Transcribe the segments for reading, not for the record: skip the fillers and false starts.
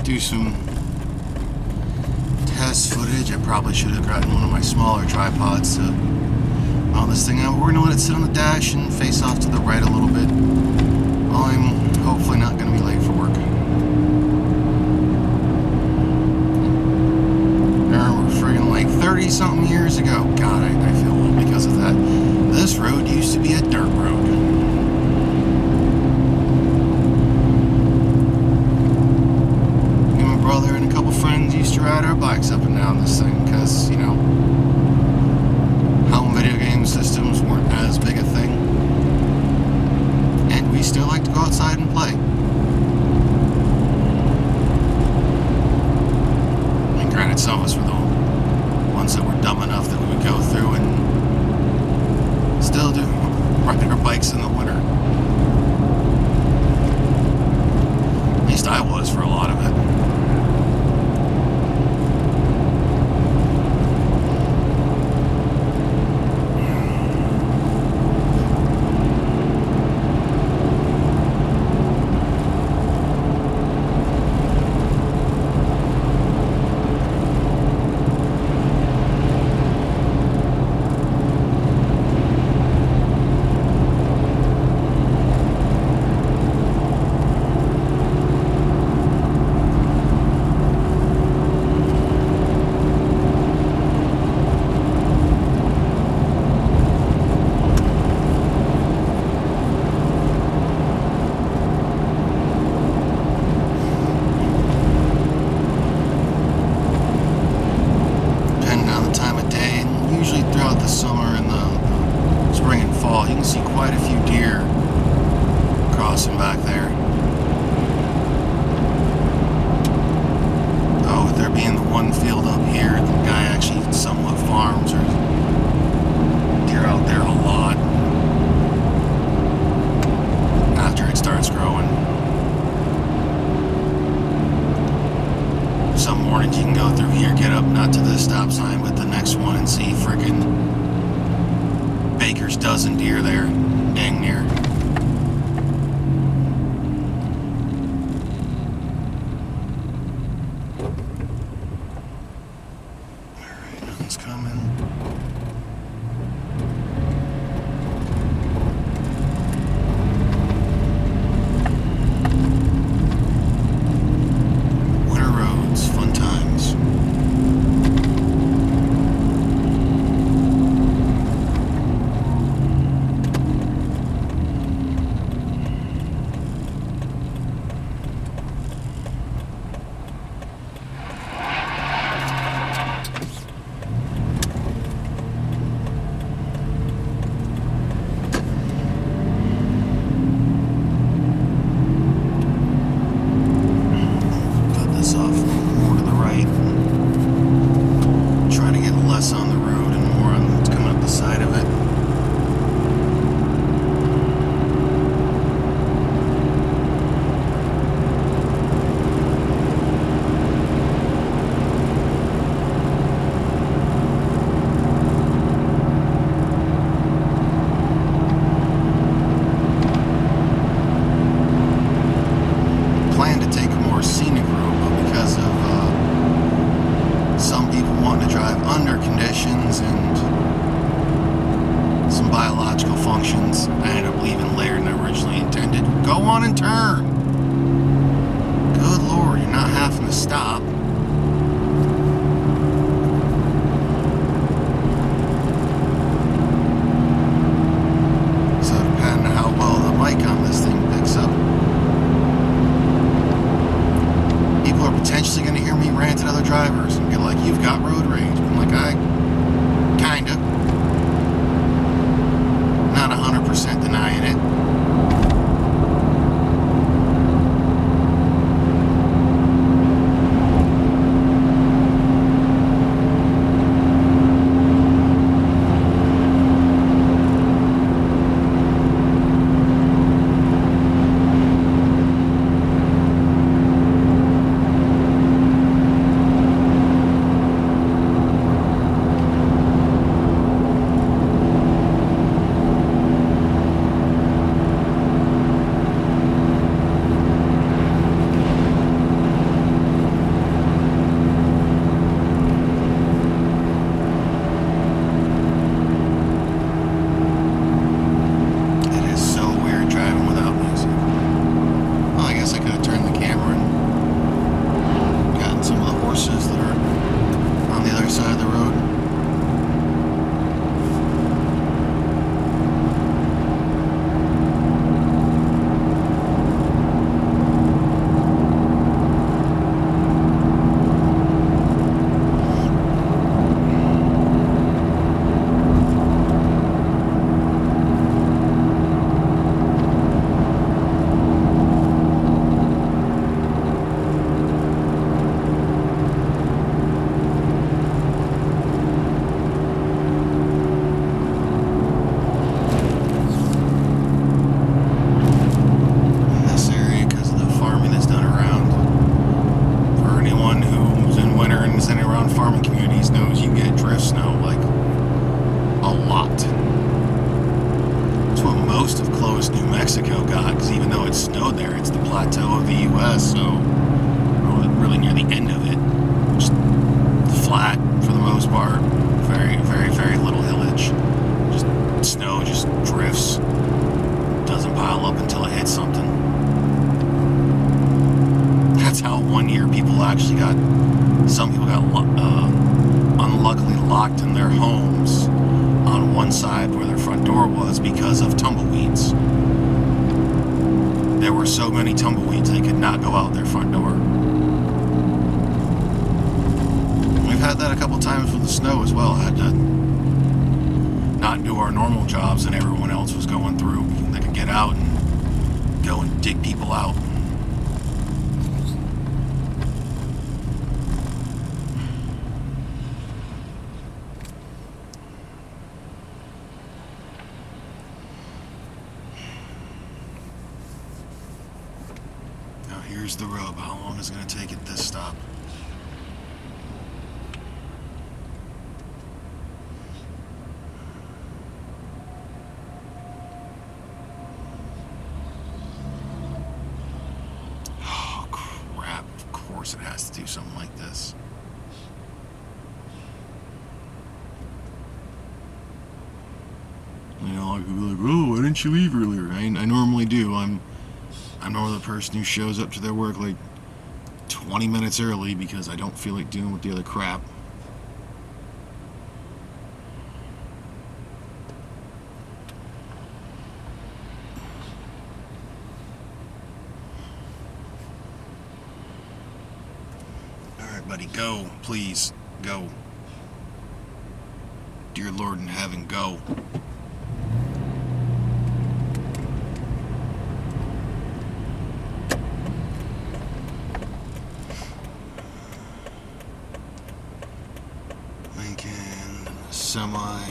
do some test footage. I probably should have gotten one of my smaller tripods to mount this thing out. We're going to let it sit on the dash and face off to the right a little bit. I'm hopefully not going to be late for work. I remember friggin' like 30-something years ago. God, I feel old because of that. This road used to be a dirt road. Me and my brother and a couple friends used to ride our bikes up and down this thing because, you know, home video game systems weren't as big a thing. And we still like to go outside and play. And granted, some of us were the ones that were dumb enough that we would go through and still do ride our bikes in the winter. At least I was for a lot of it. You can see quite a few deer crossing back there. Though with there being the one field up here, the guy actually somewhat farms or deer out there a lot after it starts growing. Some mornings you can go through here, get up not to the stop sign but the next one and see frickin' Baker's dozen deer there, dang near. Alright, nothing's coming. Winter roads, fun times. On the road and more on what's coming up the side of it. Plan to take a more scenic road, but because of some people want to drive under conditions and some biological functions, I ended up leaving later than I originally intended. Go on and turn! Good Lord, you're not having to stop. So depending on how well the mic on this thing picks up, people are potentially going to hear me rant at other drivers and be like, you've got road rage. I'm like, kinda. Not 100% denying it. most of closed New Mexico got, because even though it snowed there, it's the plateau of the U.S., so really near the end of it. Just flat for the most part. Very, very, very little hillage. Just snow just drifts. Doesn't pile up until it hits something. That's how one year some people got unluckily locked in their homes on one side where their front door was because of tumbleweeds. There were so many tumbleweeds they could not go out their front door. We've had that a couple times with the snow as well. Had to not do our normal jobs and everyone else was going through. They could get out and go and dig people out. Now here's the rub. How long is it going to take at this stop? It has to do something like this. You know, like, oh, why didn't you leave earlier? I normally do. I'm normally the person who shows up to their work like 20 minutes early because I don't feel like dealing with the other crap. Buddy, go, please, go. Dear Lord in heaven, go. Lincoln, semi.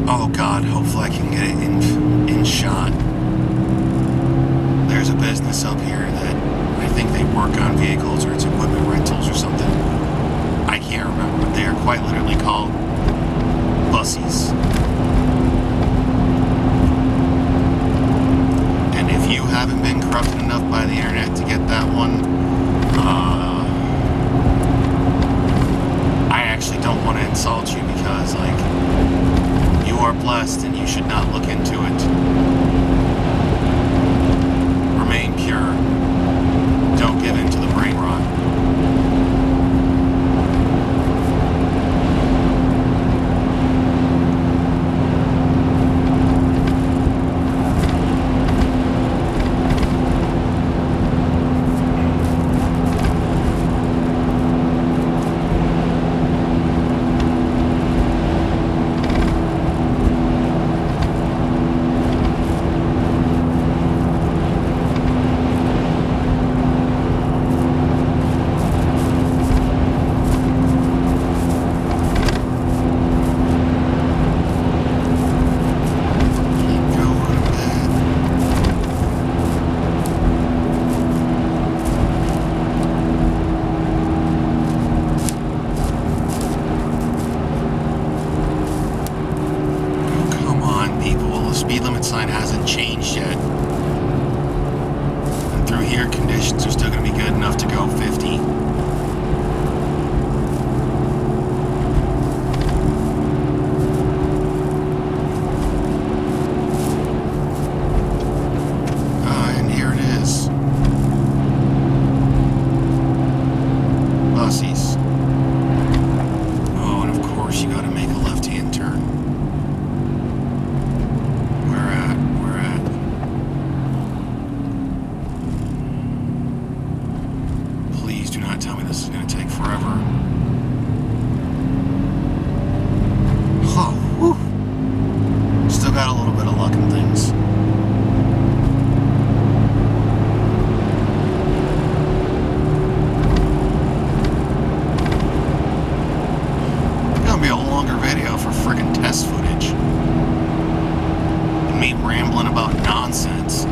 Oh God, hopefully I can get it in shot. There's a business up here that I think they work on vehicles or it's equipment rentals or something. I can't remember, but they are quite literally called Bussies. And if you haven't been corrupted enough by the internet to get that one, I actually don't want to insult you because, like, you are blessed and you should not look into it. Remain pure. Don't give in to the brain rot. Sign hasn't changed yet. And through here, conditions are still going to be good enough to go 50. And here it is. Bussies. Oh, and of course you got to make a left-hand turn. longer video for friggin' test footage. And me rambling about nonsense.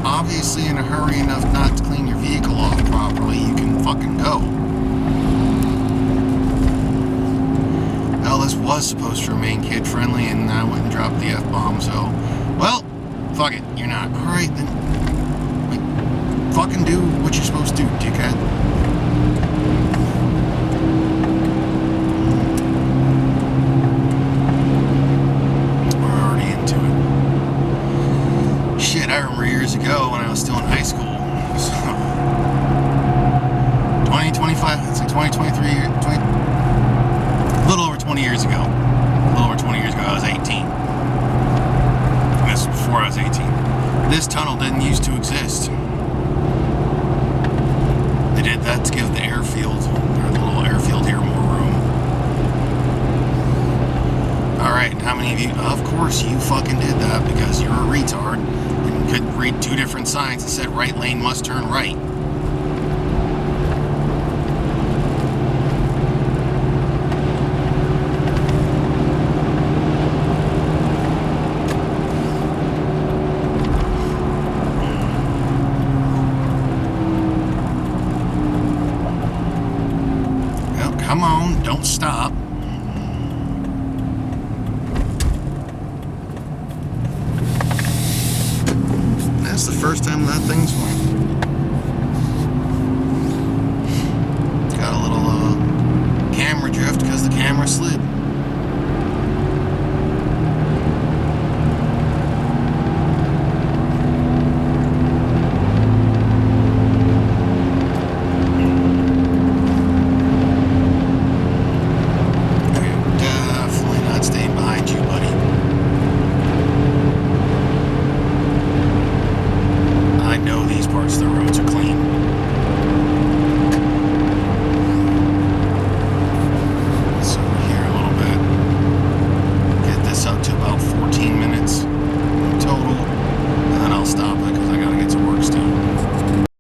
Obviously in a hurry enough not to clean your vehicle off properly, you can fucking go. Well, this was supposed to remain kid-friendly, and I went and dropped the F-bomb, so... Well, fuck it, you're not. Alright, then... Like, fucking do what you're supposed to do, dickhead. I remember years ago when I was still in high school. So 2025, it's like 2023, 20, a little over 20 years ago. A little over 20 years ago, I was 18. And this was before I was 18. This tunnel didn't used to exist. They did that to give the airfield, or the little airfield here, more room. Alright, how many of you? Of course you fucking did that because you're a retard. Could read two different signs that said right lane must turn right. Well, come on, don't stop. That's the first time that thing's went. Got a little camera drift because the camera slid.